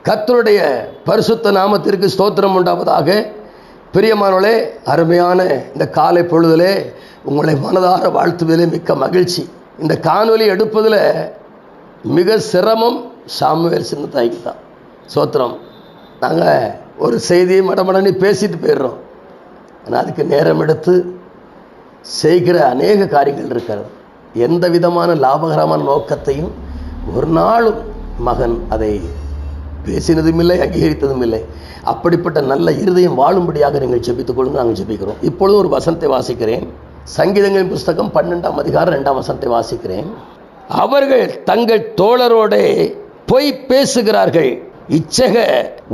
கர்த்தருடைய பரிசுத்த நாமத்திற்கு ஸ்தோத்திரம் உண்டாவதாக. பிரியமானவர்களே, அருமையான இந்த காலை பொழுதிலே உங்களை மனதார வாழ்த்துவதிலே மிக்க மகிழ்ச்சி. இந்த காணொலி எடுப்பதில் மிக சிரமம் சாமுவேல் சின்னத்தாய்க்கு தான். ஸ்தோத்திரம். நாங்கள் ஒரு செய்தியை மடமடனே பேசிட்டு போயிடுறோம். ஆனால் அதுக்கு நேரம் எடுத்து செய்கிற அநேக காரியங்கள் இருக்கிறது. எந்த விதமான லாபகரமான நோக்கத்தையும் ஒரு நாளும் மகன் அதை பேசினதும் இல்லை, அங்கீகரித்ததும் இல்லை. அப்படிப்பட்ட நல்ல இருதயம் வாழும்படியாக நீங்கள் ஜெபித்துக் கொள்ளுங்க. நாங்கள் ஜெபிக்கிறோம். இப்பொழுது ஒரு வசனத்தை வாசிக்கிறேன். சங்கீதங்களின் புஸ்தகம் 12ஆம் அதிகாரம் 2ஆம் வசனத்தை வாசிக்கிறேன். அவர்கள் தங்கள் தோழரோடே பொய் பேசுகிறார்கள், இச்சக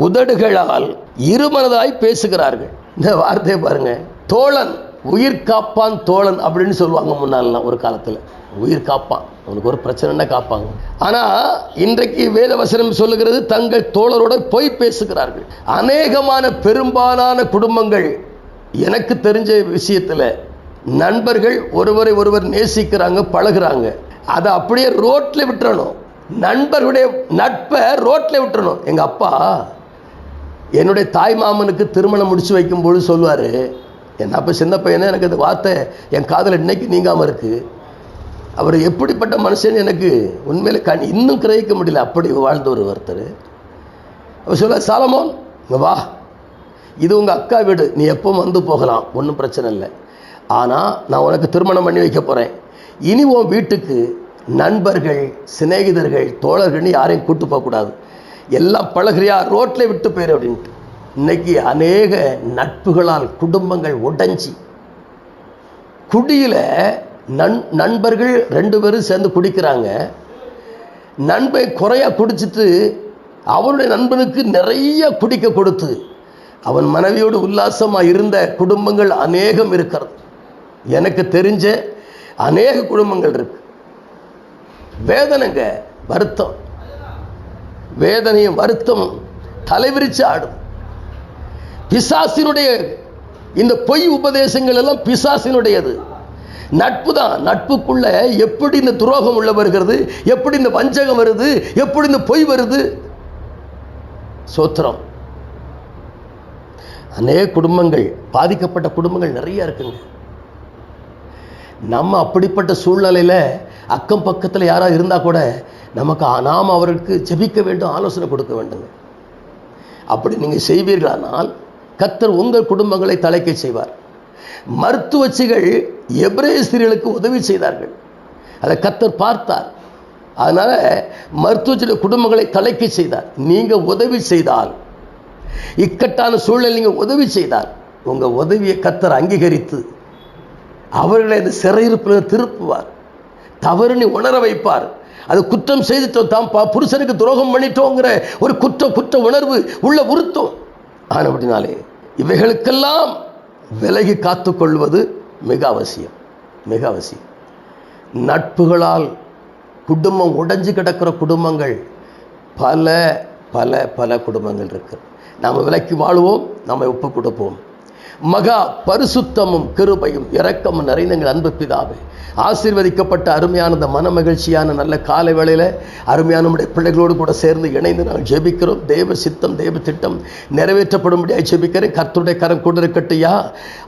உதடுகளால் இருமனதாய் பேசுகிறார்கள். இந்த வார்த்தையை பாருங்க. தோழன், உயிர் காப்பான் தோழன் அப்படின்னு சொல்லுவாங்க முன்னாலாம். ஒரு காலத்தில் உயிர் காப்பான், அவனுக்கு ஒரு பிரச்சனைன்னா காப்பாங்க. ஆனால் இன்றைக்கு வேத வசனம் சொல்லுகிறது தங்கள் தோழரோட பொய் பேசுகிறார்கள். அநேகமான பெரும்பாலான குடும்பங்கள், எனக்கு தெரிஞ்ச விஷயத்தில், நண்பர்கள் ஒருவரை ஒருவர் நேசிக்கிறாங்க, பழகுறாங்க. அதை அப்படியே ரோட்டில் விட்டுறணும். நண்பர்களுடைய நட்பை ரோட்டில் விட்டுறணும். எங்கள் அப்பா என்னுடைய தாய் மாமனுக்கு திருமணம் முடிச்சு வைக்கும்போது சொல்லுவார், என் அப்போ சின்ன பையனே, எனக்கு அந்த வார்த்தை என் காதில் இன்னைக்கு நீங்காமல் இருக்குது. அவர் எப்படிப்பட்ட மனுஷன் எனக்கு உண்மையில இன்னும் கிரகிக்க முடியல. அப்படி வாழ்ந்து ஒரு ஒருத்தர். அவர் சொல்ல, சாலமோன் இங்கே வா, இது உங்கள் அக்கா வீடு, நீ எப்போ வந்து போகலாம், ஒன்றும் பிரச்சனை இல்லை. ஆனால் நான் உனக்கு திருமணம் பண்ணி வைக்க போகிறேன். இனி உன் வீட்டுக்கு நண்பர்கள், சிநேகிதர்கள், தோழர்கள்னு யாரையும் கூட்டு போகக்கூடாது. எல்லாம் பழகிறியா, ரோட்டில் விட்டு போயிரு அப்படின்ட்டு. இன்னைக்கு அநேக நட்புகளால் குடும்பங்கள் உடைஞ்சி, குடியில் நண்பர்கள் 2 பேரும் சேர்ந்து குடிக்கிறாங்க. நண்பை குறையாக குடிச்சிட்டு அவருடைய நண்பனுக்கு நிறைய குடிக்க கொடுத்து அவன் மனைவியோடு உல்லாசமாக இருந்த குடும்பங்கள் அநேகம் இருக்கிறது. எனக்கு தெரிஞ்ச அநேக குடும்பங்கள் இருக்கு. வேதனைங்க, வருத்தம், வேதனையும் வருத்தமும் தலைவிரிச்சு ஆடும். பிசாசினுடைய இந்த பொய் உபதேசங்கள் எல்லாம் பிசாசினுடையது. நட்பு தான். நட்புக்குள்ள எப்படி இந்த துரோகம் உள்ள வருகிறது, எப்படி இந்த வஞ்சகம் வருது, எப்படி இந்த பொய் வருது. சோத்திரம். அநேக குடும்பங்கள், பாதிக்கப்பட்ட குடும்பங்கள் நிறைய இருக்குங்க. நம்ம அப்படிப்பட்ட சூழ்நிலையில் அக்கம் பக்கத்தில் யாராவது இருந்தால் கூட நாம் அவருக்கு ஜெபிக்க வேண்டும், ஆலோசனை கொடுக்க வேண்டும். அப்படி நீங்கள் செய்வீர்களானால் கர்த்தர் உங்கள் குடும்பங்களை தலைக்க செய்வார். மருத்துவச்சிகள் எபிரேயர்களுக்கு உதவி செய்தார்கள், அதை கர்த்தர் பார்த்தார். அதனால் மருத்துவச்சிகள் குடும்பங்களை தலைக்க செய்தார். நீங்கள் உதவி செய்தால், இக்கட்டான சூழல் நீங்கள் உதவி செய்தால், உங்கள் உதவியை கர்த்தர் அங்கீகரித்து அவர்களை அந்த சிறையிருப்பில் திருப்புவார். தவறுன்னு உணர வைப்பார். அது குற்றம் செய்துட்டோம், தாம் புருஷனுக்கு துரோகம் பண்ணிட்டோங்கிற ஒரு குற்ற உணர்வு உள்ள உறுத்தும். ஆனால் அப்படினாலே இவைகளுக்கெல்லாம் விலகி காத்துக்கொள்வது மிக அவசியம், மிக அவசியம். நட்புகளால் குடும்பம் உடைஞ்சு கிடக்கிற குடும்பங்கள் பல பல பல குடும்பங்கள் இருக்கு. நாம் விலக்கி வாழுவோம், நம்மை ஒப்பு கொடுப்போம். மகா பரிசுத்தமும் கிருபையும் இரக்கமும் நிறைந்த எங்கள் அன்பு பிதாவே, ஆசீர்வதிக்கப்பட்ட அருமையான இந்த மன மகிழ்ச்சியான நல்ல காலை வேளையில் அருமையான நம்முடைய பிள்ளைகளோடு கூட சேர்ந்து இணைந்து நாங்கள் ஜெபிக்கிறோம். தேவ சித்தம், தேவ திட்டம் நிறைவேற்றப்படும்படியாக ஜெபிக்கிறேன். கர்த்தருடைய கரம் கூட இருக்கட்டையா.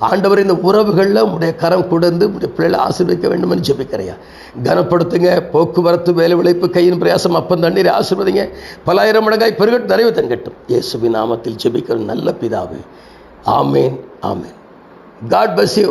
ஆண்டவர், இந்த உறவுகளில் உடைய கரம் கொடுந்து உடைய பிள்ளைகளை ஆசீர்வதிக்க வேண்டும் என்று ஜெபிக்கிறையா. கனப்படுத்துங்க. போக்குவரத்து, வேலை உழைப்பு, கையின் பிரயாசம், அப்பம் தண்ணீரை ஆசீர்வதிங்க. பலாயிரம் மடங்காய் பெருகட்டும், நிறைவு தங்கட்டும். இயேசுவின் நாமத்தில் ஜெபிக்கிற நல்ல பிதாவே. ஆமேன், ஆமேன். God bless you.